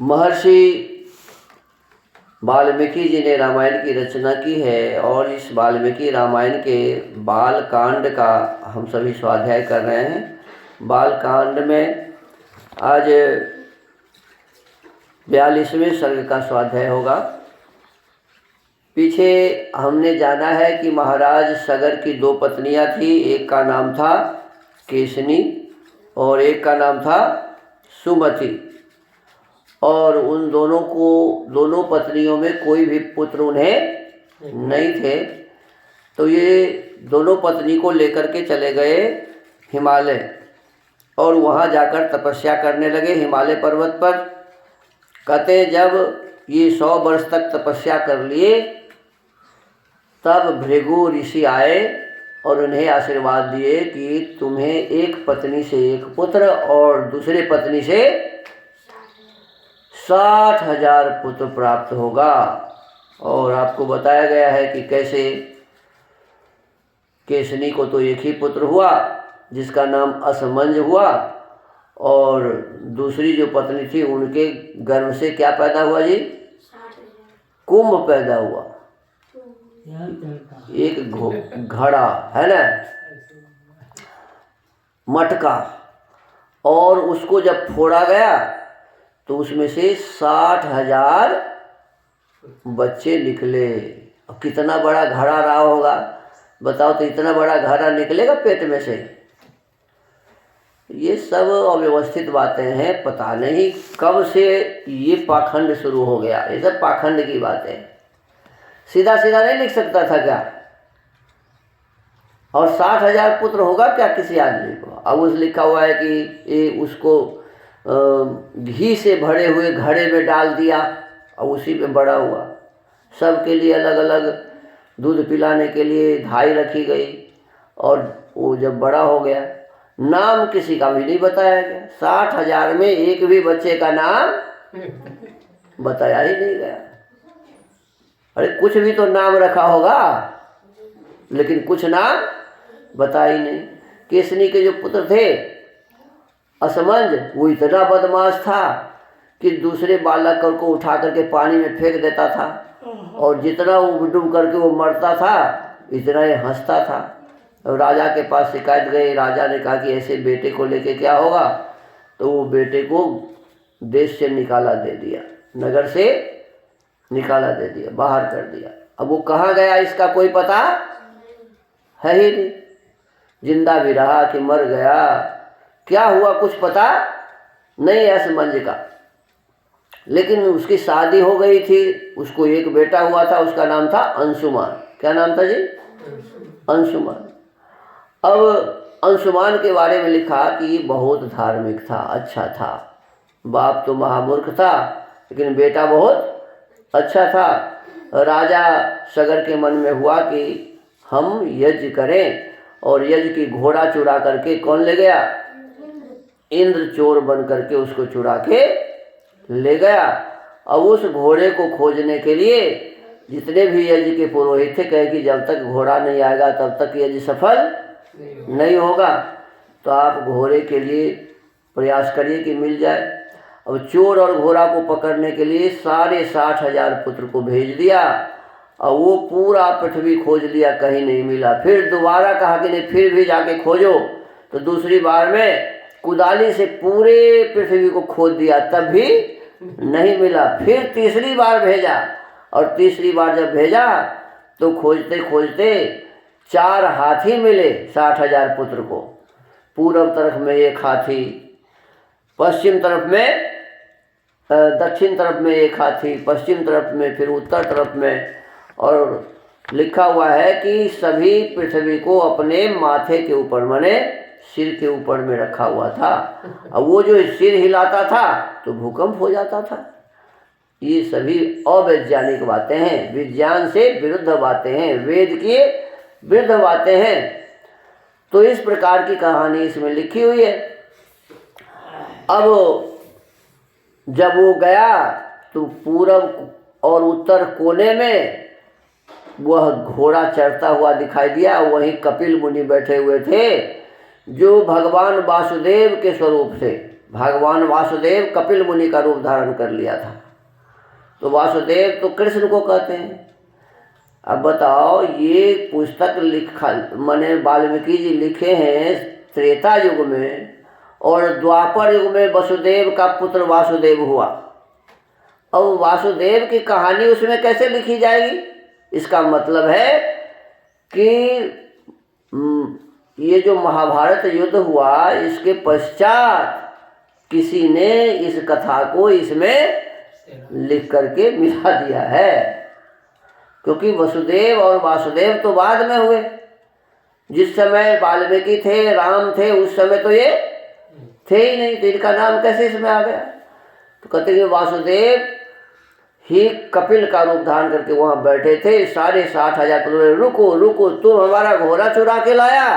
महर्षि वाल्मीकि जी ने रामायण की रचना की है और इस वाल्मीकि रामायण के बाल कांड का हम सभी स्वाध्याय कर रहे हैं। बाल कांड में आज 42वें सर्ग का स्वाध्याय होगा। पीछे हमने जाना है कि महाराज सगर की 2 पत्नियां थी। एक का नाम था केसनी और एक का नाम था सुमति, और उन दोनों पत्नियों में कोई भी पुत्र उन्हें नहीं थे। तो ये दोनों पत्नी को लेकर के चले गए हिमालय और वहाँ जाकर तपस्या करने लगे हिमालय पर्वत पर। कहते जब ये 100 वर्ष तक तपस्या कर लिए तब भृगु ऋषि आए और उन्हें आशीर्वाद दिए कि तुम्हें एक पत्नी से एक पुत्र और दूसरे पत्नी से 60,000 पुत्र प्राप्त होगा। और आपको बताया गया है कि कैसे केसनी को तो एक ही पुत्र हुआ जिसका नाम असमंज हुआ, और दूसरी जो पत्नी थी उनके गर्भ से क्या पैदा हुआ जी? कुंभ पैदा हुआ, एक घड़ा है ना, मटका, और उसको जब फोड़ा गया तो उसमें से 60,000 बच्चे निकले। अब कितना बड़ा घड़ा रहा होगा बताओ, तो इतना बड़ा घड़ा निकलेगा पेट में से? ये सब अव्यवस्थित बातें हैं, पता नहीं कब से ये पाखंड शुरू हो गया। ये सब पाखंड की बातें, सीधा सीधा नहीं लिख सकता था क्या? और 60,000 पुत्र होगा क्या किसी आदमी को? अब उस लिखा हुआ है कि ये उसको घी से भरे हुए घड़े में डाल दिया और उसी में बड़ा हुआ। सबके लिए अलग अलग दूध पिलाने के लिए धाई रखी गई, और वो जब बड़ा हो गया नाम किसी का भी नहीं बताया गया। 60,000 में एक भी बच्चे का नाम बताया ही नहीं गया। अरे कुछ भी तो नाम रखा होगा, लेकिन कुछ नाम बताया ही नहीं। केसनी के जो पुत्र थे असमंज, वो इतना बदमाश था कि दूसरे बालक को उठा करके पानी में फेंक देता था, और जितना वो डूब करके वो मरता था इतना ही हंसता था। और राजा के पास शिकायत गई। राजा ने कहा कि ऐसे बेटे को लेके क्या होगा? तो वो बेटे को देश से निकाला दे दिया, नगर से निकाला दे दिया, बाहर कर दिया। अब वो कहाँ गया इसका कोई पता है ही नहीं। जिंदा भी रहा कि मर गया, क्या हुआ कुछ पता नहीं है असमंज का। लेकिन उसकी शादी हो गई थी, उसको एक बेटा हुआ था, उसका नाम था अंशुमान। क्या नाम था जी? अंशुमान। अब अंशुमान के बारे में लिखा कि ये बहुत धार्मिक था, अच्छा था। बाप तो महामूर्ख था लेकिन बेटा बहुत अच्छा था। राजा सगर के मन में हुआ कि हम यज्ञ करें, और यज्ञ की घोड़ा चुरा करके कौन ले गया? इंद्र चोर बन करके उसको चुरा के ले गया। अब उस घोड़े को खोजने के लिए जितने भी यज्ञ के पुरोहित थे कहे कि जब तक घोड़ा नहीं आएगा तब तक यज्ञ सफल नहीं होगा, तो आप घोड़े के लिए प्रयास करिए कि मिल जाए। अब चोर और घोड़ा को पकड़ने के लिए 60,000 पुत्र को भेज दिया, और वो पूरा पृथ्वी खोज लिया, कहीं नहीं मिला। फिर दोबारा कहा कि नहीं फिर भी जाके खोजो, तो दूसरी बार में कुदाली से पूरे पृथ्वी को खोद दिया, तब भी नहीं मिला। फिर तीसरी बार भेजा, और तीसरी बार जब भेजा तो खोजते खोजते 4 हाथी मिले 60,000 पुत्र को। पूर्व तरफ में एक हाथी, पश्चिम तरफ में दक्षिण तरफ में एक हाथी, पश्चिम तरफ में, फिर उत्तर तरफ में। और लिखा हुआ है कि सभी पृथ्वी को अपने माथे के ऊपर, माने सिर के ऊपर में रखा हुआ था। अब वो जो सिर हिलाता था तो भूकंप हो जाता था। ये सभी अवैज्ञानिक बातें हैं, विज्ञान से विरुद्ध बातें हैं, वेद की विरुद्ध बातें हैं। तो इस प्रकार की कहानी इसमें लिखी हुई है। अब जब वो गया तो पूरब और उत्तर कोने में वह घोड़ा चढ़ता हुआ दिखाई दिया। वहीं कपिल मुनि बैठे हुए थे जो भगवान वासुदेव के स्वरूप थे। भगवान वासुदेव कपिल मुनि का रूप धारण कर लिया था। तो वासुदेव तो कृष्ण को कहते हैं। अब बताओ, ये पुस्तक लिखा माने वाल्मीकि जी लिखे हैं त्रेता युग में, और द्वापर युग में वसुदेव का पुत्र वासुदेव हुआ। अब वासुदेव की कहानी उसमें कैसे लिखी जाएगी? इसका मतलब है कि ये जो महाभारत युद्ध हुआ, इसके पश्चात किसी ने इस कथा को इसमें लिख करके मिला दिया है, क्योंकि वसुदेव और वासुदेव तो बाद में हुए। जिस समय वाल्मीकि थे, राम थे, उस समय तो ये थे ही नहीं, तो इनका नाम कैसे इसमें आ गया? तो कहते कि वासुदेव ही कपिल का रूप धारण करके वहाँ बैठे थे। 60,000 बोले, रुको रुको, तुम हमारा घोड़ा चुरा के लाया,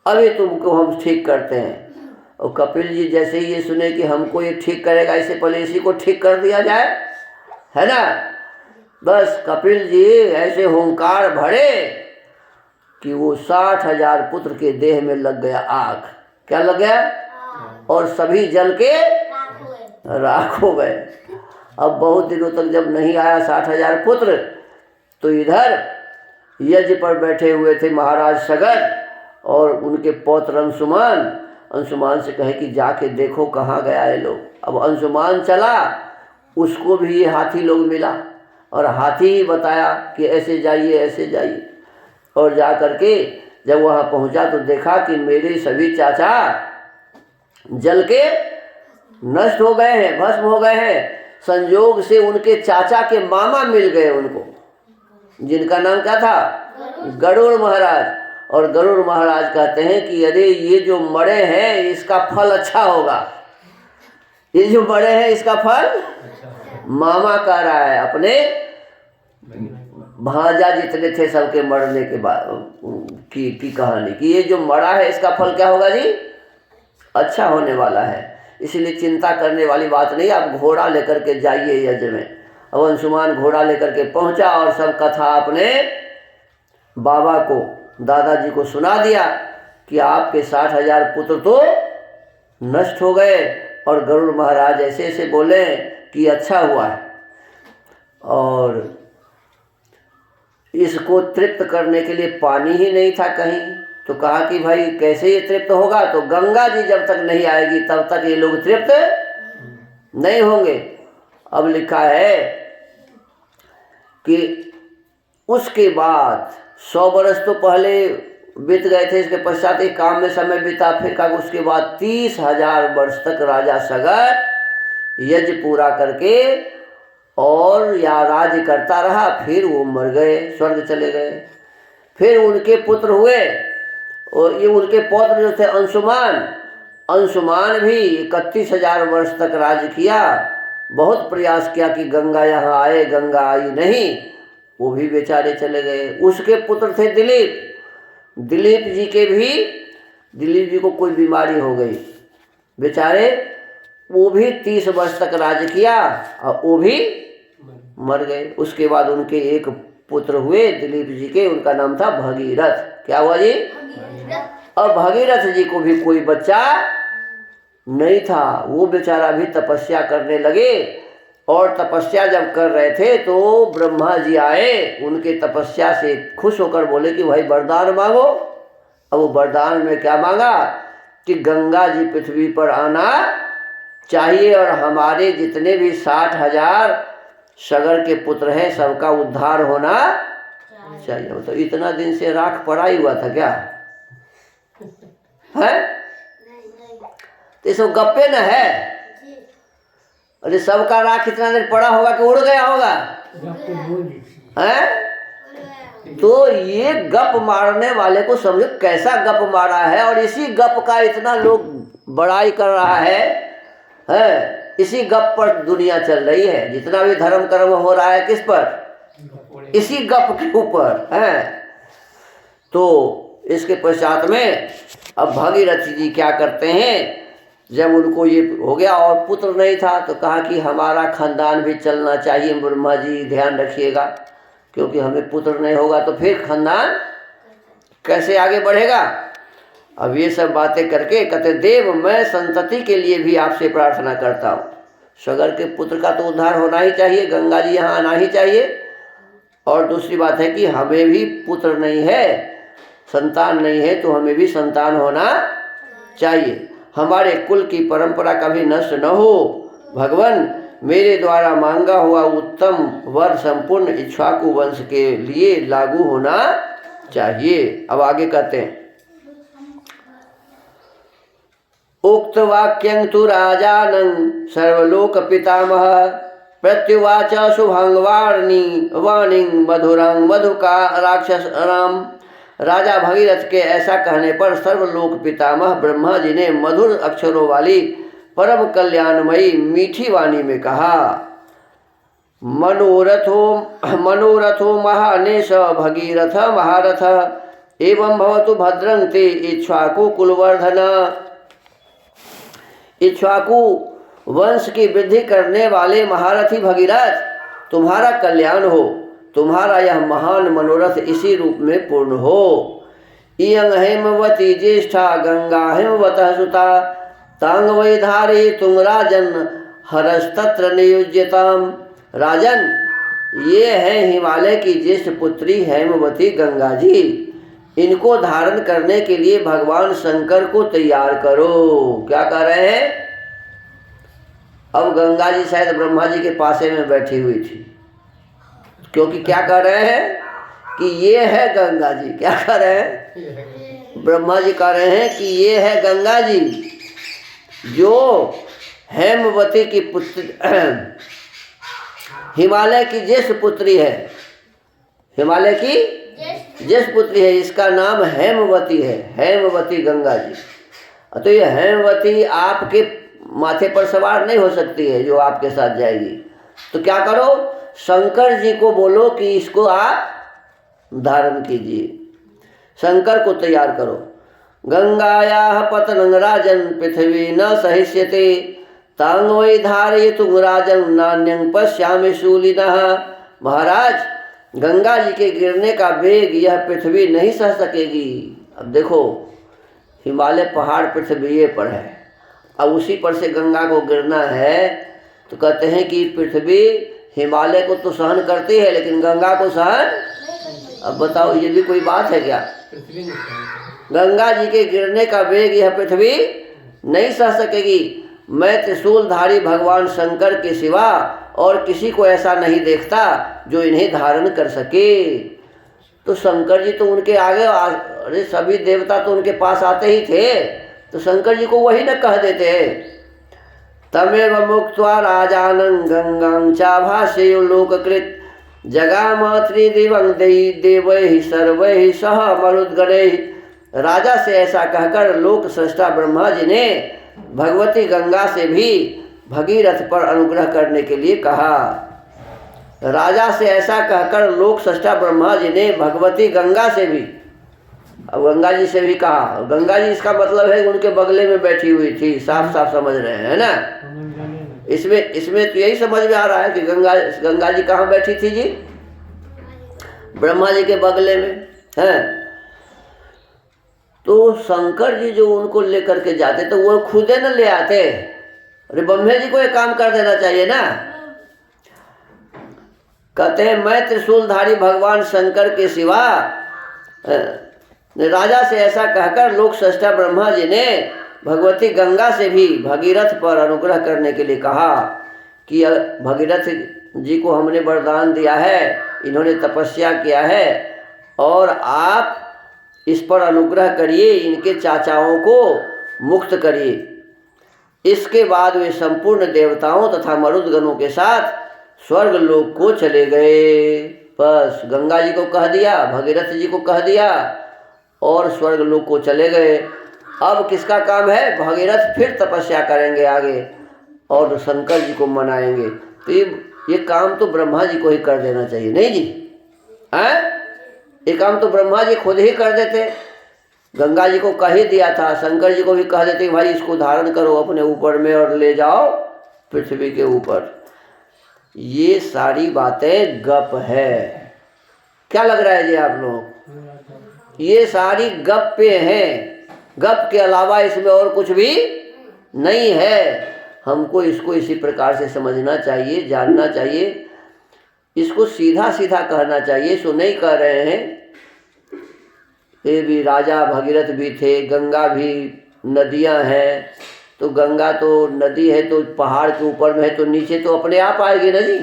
अभी तुमको हम ठीक करते हैं। और कपिल जी जैसे ही ये सुने कि हमको ये ठीक करेगा, इससे पहले इसी को ठीक कर दिया जाए, है ना। बस कपिल जी ऐसे हुंकार भरे कि वो 60,000 पुत्र के देह में लग गया आग। क्या लग गया? और सभी जल के राख हो गए। अब बहुत दिनों तक जब नहीं आया 60,000 पुत्र, तो इधर यज्ञ पर बैठे हुए थे महाराज सगर और उनके पौत्र अंशुमान से कहे कि जाके देखो कहाँ गया ये लोग। अब अंशुमान चला, उसको भी ये हाथी लोग मिला और हाथी ही बताया कि ऐसे जाइए ऐसे जाइए। और जा करके जब वहाँ पहुँचा तो देखा कि मेरे सभी चाचा जल के नष्ट हो गए हैं, भस्म हो गए हैं। संयोग से उनके चाचा के मामा मिल गए उनको, जिनका नाम क्या था? गरुड़ महाराज। और गरुड़ महाराज कहते हैं कि अरे ये जो मरे हैं इसका फल अच्छा होगा, ये जो मरे हैं इसका फल। मामा कह रहा है अपने भांजा जितने थे सबके मरने के बाद की कहानी कि ये जो मरा है इसका फल क्या होगा जी? अच्छा होने वाला है। इसलिए चिंता करने वाली बात नहीं, आप घोड़ा लेकर के जाइए यज्ञ में। अब अंशुमान घोड़ा लेकर के पहुंचा और सब कथा अपने बाबा को, दादाजी को सुना दिया कि आपके 60,000 पुत्र तो नष्ट हो गए। और गरुड़ महाराज ऐसे ऐसे बोले कि अच्छा हुआ है। और इसको तृप्त करने के लिए पानी ही नहीं था कहीं, तो कहा कि भाई कैसे ये तृप्त होगा? तो गंगा जी जब तक नहीं आएगी तब तक ये लोग तृप्त नहीं होंगे। अब लिखा है कि उसके बाद 100 वर्ष तो पहले बीत गए थे, इसके पश्चात एक काम में समय बीता। फिर कहा उसके बाद 30,000 वर्ष तक राजा सगर यज्ञ पूरा करके और या राज्य करता रहा। फिर वो मर गए, स्वर्ग चले गए। फिर उनके पुत्र हुए, और ये उनके पौत्र जो थे अंशुमान भी 31,000 वर्ष तक राज्य किया। बहुत प्रयास किया कि गंगा यहाँ आए, गंगा आई नहीं, वो भी बेचारे चले गए। उसके पुत्र थे दिलीप जी को कोई बीमारी हो गई, बेचारे वो भी 30 वर्ष तक राज्य किया और वो भी मर गए। उसके बाद उनके एक पुत्र हुए दिलीप जी के, उनका नाम था भगीरथ। क्या हुआ जी? और भगीरथ जी को भी कोई बच्चा नहीं था, वो बेचारा भी तपस्या करने लगे। और तपस्या जब कर रहे थे तो ब्रह्मा जी आए, उनके तपस्या से खुश होकर बोले कि भाई वरदान मांगो। अब वो वरदान में क्या मांगा कि गंगा जी पृथ्वी पर आना चाहिए और हमारे जितने भी 60,000 सगर के पुत्र हैं सबका उद्धार होना चाहिए। तो इतना दिन से राख पड़ा ही हुआ था क्या है? तो इसको गप्पे न है। अरे सबका राख इतना देर पड़ा होगा कि उड़ गया होगा है? तो ये गप मारने वाले को समझो कैसा गप मारा है। और इसी गप का इतना लोग बड़ाई कर रहा है? इसी गप पर दुनिया चल रही है। जितना भी धर्म कर्म हो रहा है किस पर? इसी गप के ऊपर है। तो इसके पश्चात में अब भगीरथ जी क्या करते हैं, जब उनको ये हो गया और पुत्र नहीं था तो कहा कि हमारा खानदान भी चलना चाहिए, ब्रह्मा जी ध्यान रखिएगा, क्योंकि हमें पुत्र नहीं होगा तो फिर खानदान कैसे आगे बढ़ेगा। अब ये सब बातें करके कहते देव मैं संतति के लिए भी आपसे प्रार्थना करता हूँ। सगर के पुत्र का तो उद्धार होना ही चाहिए, गंगा जी यहाँ आना ही चाहिए। और दूसरी बात है कि हमें भी पुत्र नहीं है, संतान नहीं है, तो हमें भी संतान होना चाहिए। हमारे कुल की परंपरा कभी नष्ट न हो। भगवान मेरे द्वारा मांगा हुआ उत्तम वर संपूर्ण इक्ष्वाकु वंश के लिए लागू होना चाहिए। अब आगे कहते हैं उक्त वाक्यं तु राजानं सर्वलोक पितामह प्रत्युवाच शुभांग वाणिं मधुरां मधुका राक्षस राम। राजा भगीरथ के ऐसा कहने पर सर्वलोक पितामह ब्रह्मा जी ने मधुर अक्षरों वाली परम कल्याणमयी मीठी वाणी में कहा मनोरथो महानेश भगीरथ महारथ एवं भवतु भद्रं ते इक्ष्वाकु कुलवर्धन। इक्ष्वाकु वंश की वृद्धि करने वाले महारथी भगीरथ, तुम्हारा कल्याण हो, तुम्हारा यह महान मनोरथ इसी रूप में पूर्ण हो। इयं हेमवती ज्येष्ठा गंगा हेमवतः सुता तांग वै धारे तुंग राजन हरस्तत्र नियुज्यताम। राजन, ये है हिमालय की ज्येष्ठ पुत्री हेमवती गंगा जी, इनको धारण करने के लिए भगवान शंकर को तैयार करो। क्या कर रहे हैं? अब गंगा जी शायद ब्रह्मा जी के पासे में बैठी हुई थी, क्योंकि क्या कर रहे हैं कि ये है गंगा जी। क्या कर रहे हैं? ब्रह्मा जी कह रहे हैं कि ये है गंगा जी जो हेमवती की पुत्री हिमालय की ज्येष्ठ पुत्री है। हिमालय की ज्येष्ठ पुत्री है, इसका नाम हेमवती है, हेमवती गंगा जी। तो ये हेमवती आपके माथे पर सवार नहीं हो सकती है जो आपके साथ जाएगी। तो क्या करो, शंकर जी को बोलो कि इसको आप धारण कीजिए, शंकर को तैयार करो। गंगायाः पतनं राजन पृथ्वी न सहिष्यते तांग वै धारयितुं राजन नान्यं पश्यामि शूलिनः। महाराज, गंगा जी के गिरने का वेग यह पृथ्वी नहीं सह सकेगी। अब देखो, हिमालय पहाड़ पृथ्वी पर है, अब उसी पर से गंगा को गिरना है, तो कहते हैं कि पृथ्वी हिमालय को तो सहन करती है लेकिन गंगा को सहन। अब बताओ, ये भी कोई बात है क्या? गंगा जी के गिरने का वेग यह पृथ्वी नहीं सह सकेगी। मैं त्रिशूलधारी भगवान शंकर के सिवा और किसी को ऐसा नहीं देखता जो इन्हें धारण कर सके। तो शंकर जी तो उनके आगे, अरे सभी देवता तो उनके पास आते ही थे, तो शंकर जी को वही न कह देते। तमेव मुक्त्वा राजानं गंगां चाभासेयो लोककृत जगाम त्रिदिवं देवैः सर्वैः सह मरुद्गणैः। राजा से ऐसा कहकर लोक सृष्टा ब्रह्मा जी ने भगवती गंगा से भी भगीरथ पर अनुग्रह करने के लिए कहा। राजा से ऐसा कहकर लोक सृष्टा ब्रह्मा जी ने भगवती गंगा से भी, अब गंगा जी से भी कहा। गंगा जी इसका मतलब है उनके बगले में बैठी हुई थी, साफ साफ समझ रहे हैं ना। इसमें तो यही समझ में आ रहा है कि गंगा जी कहाँ बैठी थी जी? ब्रह्मा जी के बगले में हैं। तो शंकर जी जो उनको लेकर के जाते तो वो खुदे न ले आते। अरे ब्रह्मा जी को ये काम कर देना चाहिए ना। कहते हैं मैं त्रिशूलधारी भगवान शंकर के सिवा, राजा से ऐसा कहकर लोक सृष्टा ब्रह्मा जी ने भगवती गंगा से भी भगीरथ पर अनुग्रह करने के लिए कहा कि भगीरथ जी को हमने वरदान दिया है, इन्होंने तपस्या किया है और आप इस पर अनुग्रह करिए, इनके चाचाओं को मुक्त करिए। इसके बाद वे संपूर्ण देवताओं तथा मरुदगणों के साथ स्वर्ग लोक को चले गए। बस गंगा जी को कह दिया, भगीरथ जी को कह दिया और स्वर्ग लोक को चले गए। अब किसका काम है? भगीरथ फिर तपस्या करेंगे आगे और शंकर जी को मनाएंगे। तो ये काम तो ब्रह्मा जी को ही कर देना चाहिए, नहीं जी? हैं? ये काम तो ब्रह्मा जी खुद ही कर देते। गंगा जी को कह ही दिया था, शंकर जी को भी कह देते भाई इसको धारण करो अपने ऊपर में और ले जाओ पृथ्वी के ऊपर। ये सारी बातें गप है। क्या लग रहा है जी आप लोग? ये सारी गप्पे हैं। गप के अलावा इसमें और कुछ भी नहीं है। हमको इसको इसी प्रकार से समझना चाहिए, जानना चाहिए, इसको सीधा सीधा कहना चाहिए। सो नहीं कह रहे हैं, ये भी राजा भगीरथ भी थे, गंगा भी नदियां हैं, तो गंगा तो नदी है तो पहाड़ के ऊपर में है, तो नीचे तो अपने आप आएगी नदी।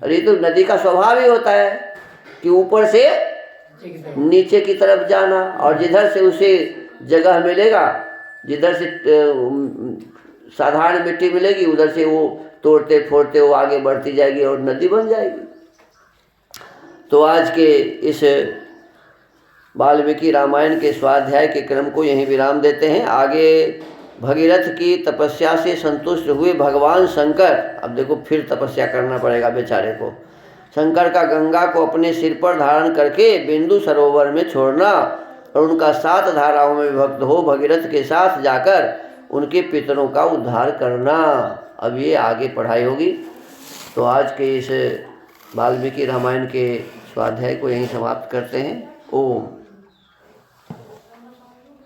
अरे तो नदी का स्वभाव ही होता है कि ऊपर से नीचे की तरफ जाना, और जिधर से उसे जगह मिलेगा, जिधर से साधारण मिट्टी मिलेगी, उधर से वो तोड़ते फोड़ते वो आगे बढ़ती जाएगी और नदी बन जाएगी। तो आज के इस वाल्मीकि रामायण के स्वाध्याय के क्रम को यहीं विराम देते हैं। आगे भगीरथ की तपस्या से संतुष्ट हुए भगवान शंकर, अब देखो फिर तपस्या करना पड़ेगा बेचारे को, शंकर का गंगा को अपने सिर पर धारण करके बिंदु सरोवर में छोड़ना और उनका 7 धाराओं में विभक्त हो भगीरथ के साथ जाकर उनके पितरों का उद्धार करना। अब ये आगे पढ़ाई होगी। तो आज के इस वाल्मीकि रामायण के स्वाध्याय को यहीं समाप्त करते हैं। ओम।